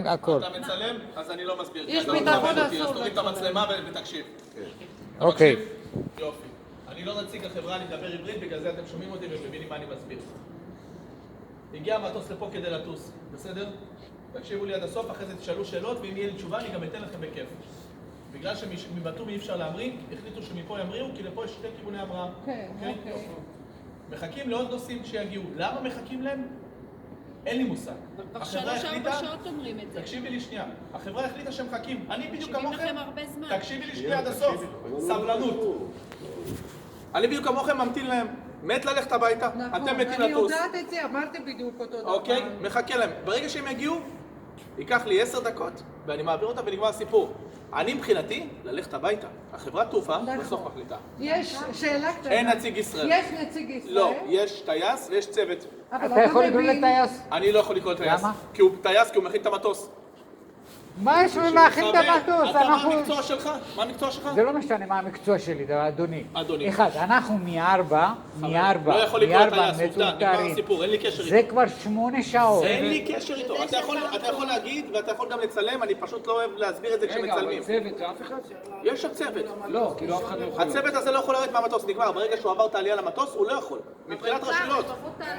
הכל. אתה מצלם, אז אני לא מסביר. יש ביטחון אסור. אז תוריד את המצלמה ותקשיב. אוקיי. יופי. אני לא נציג החברה, אני מדבר עברית, בגלל זה אתם שומעים אותי ומבינים מה אני מסביר. הגיע המטוס לפה כדי לטוס, בסדר? תקשיבו לי עד הסוף, אחרי זה תשאלו שאלות, ואם יהיה לי תשובה אני גם אתן לכם בכיף. בגלל שמבטום אי אפשר להמריא, החליטו שמפה ימריאו, כי לפה יש שתי כיווני המראה. כן, אוקיי. מחכים לעוד נוסעים שיגיעו. למה מחכים להם? אין לי מושג. כבר 3-4 שעות אומרים את זה. תקשיבי לי שנייה. החברה החליטה שהם מחכים. אני בדיוק מקשיבים כמוכם. לכם הרבה זמן. תקשיבי לי שנייה עד הסוף. סבלנות. אני בדיוק כמוכם ממתין להם. מת ללכת הביתה. אתם מתים אני לטוס. יודעת את זה, אמרתי בדיוק אותו דבר. אוקיי? מחכה להם. ברגע שהם יגיעו, ייקח לי 10 דקות, ואני מעביר אותה ונגמר הסיפור. אני מבחינתי, ללכת הביתה. החברת תעופה בסוף מחליטה. יש שאלה קטנה. אין נציג ישראל. יש נציג ישראל. לא, יש טייס ויש צוות. אתה יכול לקרוא לטייס? אני לא יכול לקרוא לטייס. למה? כי הוא טייס, כי הוא מכין את המטוס. מה יש לי להכין את המטוס? אתה מה המקצוע שלך? מה המקצוע שלך? זה לא משנה מה המקצוע שלי, אדוני. אדוני. אחד, אנחנו מארבע לא יכול לקרוא לטייס, עובדה, נגמר מצוטרים. הסיפור, אין לי קשר זה איתו. כבר 8 שעות. אין לי קשר איתו. אתה יכול להגיד ואתה יכול גם לצלם, אני פשוט לא אוהב להסביר את זה כשמצלמים. צוות, אף אחד? יש שם צוות. לא, כאילו אף אחד לא יכול. הצוות הזה לא יכול לרדת מהמטוס, נגמר. ברגע שהוא עבר את העלייה למטוס, הוא לא יכול. מבחינת רשויות.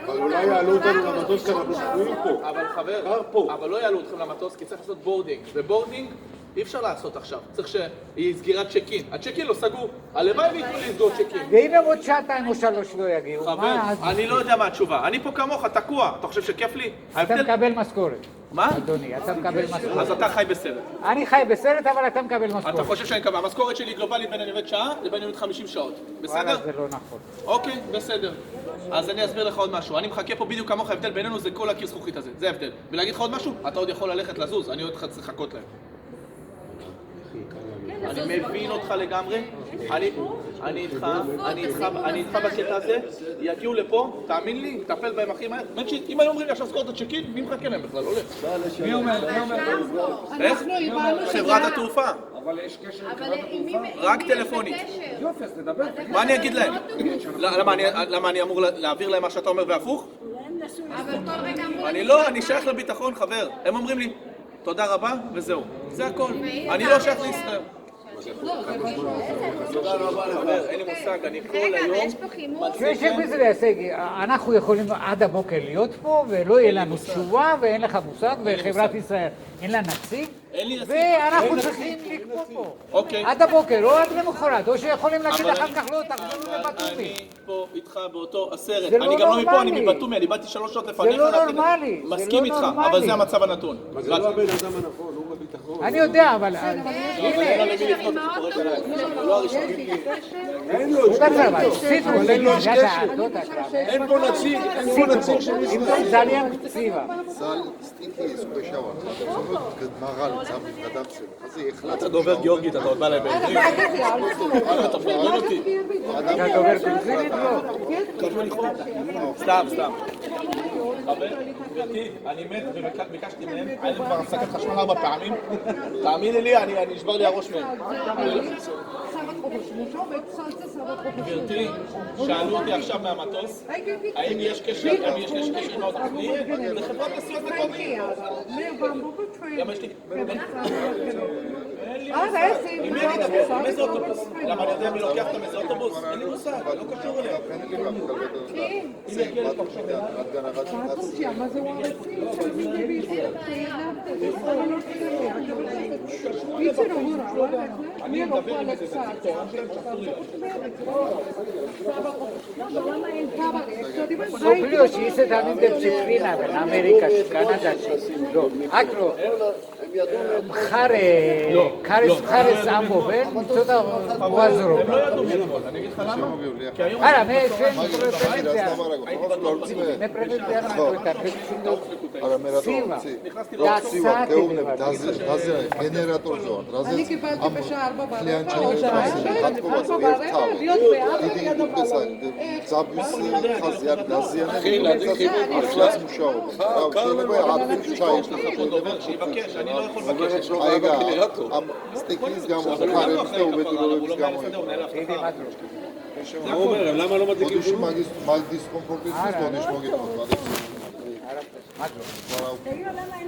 אבל אולי יעלו אותנו למטוס שאנחנו שפויים פה. אבל חבר, אבל לא יעלו אתכם למטוס, כי צריך לעשות בורדינג. ובורדינג אי אפשר לעשות עכשיו. צריך שיהיה סגירת צ'קין. הצ'קין לא סגור. הלוואי וייתנו לי לסגור צ'קין. ואם הם עוד 2 או 3 לא יגיעו, חבר, מה אז? אני לא יודע מה התשובה. אני פה כמוך, תקוע. אתה חושב שכיף לי? אתה מקבל משכורת. מה? אדוני, אתה מקבל אז משכורת. אתה חי בסרט. אני חי בסרט, אבל אתה מקבל אתה משכורת. חושב שאני מקבל. המשכורת שלי גלובלית בין אני עובד שעה לבין אני עובד 50 שעות. וואלה, בסדר? זה לא נכון. אוקיי, בסדר. אז אני אסביר לך עוד משהו. אני מחכה פה בדיוק כמוך, ההבדל בינינו זה כל הקיר זכוכית הזה. זה ההבדל. ולהגיד לך עוד משהו? אתה עוד יכול ללכת לזוז, אני עוד צריך לחכות להם. אני מבין אותך לגמרי, אני איתך בקטע הזה, יגיעו לפה, תאמין לי, נטפל בהם הכי מהר. אם היו אומרים לי עכשיו סגור את הצ'קין, מי מחכה להם בכלל? הולך. מי אומר? איך? חברת התעופה. אבל יש קשר עם אבל חברת עם מי התעופה? רק טלפונית. יופי, אז נדבר. מה אני אגיד להם? למה אני אמור להעביר להם מה שאתה אומר והפוך? אבל כל רגע אמרו... אני שייך לביטחון, חבר. הם אומרים לי, תודה רבה, וזהו. זה הכל. אני לא שייך לישראל. תודה רבה לחבר, אין לי מושג, אני כל היום... אנחנו יכולים עד הבוקר להיות פה, ולא יהיה לנו תשובה, ואין לך מושג, וחברת ישראל אין לה נציג, ואנחנו צריכים לקפוא פה. אוקיי. עד הבוקר, או עד למחרת, או שיכולים להגיד אחר כך לא, תחזרו לבטומי. אני פה איתך באותו הסרט. זה לא אני גם לא מפה, נורמלי. אני מבטומי, אני באתי 3 שעות לפניך. זה לא נורמלי. מסכים איתך, אבל זה המצב הנתון. זה לא הבן אדם הנכון, הוא בביטחון. אני יודע, אבל... אין לו למי לפנות, כי קורא אליי. הוא לא הראשון. אין לו אבל אין לו אין פה נציג, אין פה נציג של ישראל. Zal stinky squishower. גמרא לצם גדבסל. אז היא החלטה. אתה דובר גיאורגית, אתה עוד בא להם בעברית. אתה מבין אותי. אתה דובר בגזינית? לא. סתם. חבר, גברתי, אני מת וביקשתי מהם, היה לי כבר הפסקת חשמל 4 פעמים. תאמיני לי, אני נשבר לי הראש מהם. גברתי, שאלו אותי עכשיו מהמטוס, האם יש קשר עם האוטו? לחברת נסיעות מקומית. למה יש לי... אין לי מושג. עם מי אני אדבר? עם איזה אוטובוס? למה אני יודע מי לוקח אותם איזה אוטובוס? אין לי מושג, לא קשור אליהם. אם יגיע לפה עכשיו אני מדבר עם איזה ציפור שלהם שאסור לי. Proprio ci siete también de disciplina en América, Canadá, no, acro, חרס אמבו, ואין מצודה וואזרו. הם לא ידעו מאתמול, אני אגיד לך למה? כי היום... Ahora, me גנרטור זו, אני קיבלתי בשעה 4 קליינט חזיית גזיין, אחלץ מושעות. יש לך פה דובר שיבקש, אני לא יכול לבקש. רגע, סטייקיס גם הוא חרב, הוא בטלוריס גם הוא. הוא אומר, למה לא מדליקים? Mal diskomportiert ist, nicht mal gekommen. ממש לא.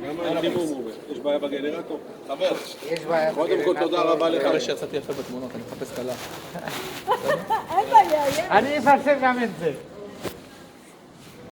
למה אין חימום רובה? יש בעיה בגנרטור? חבר, יש בעיה. קודם כל תודה רבה לך. מקווה שיצאתי יפה בתמונות, אני מחפש כלה. אני אפרסם גם את זה.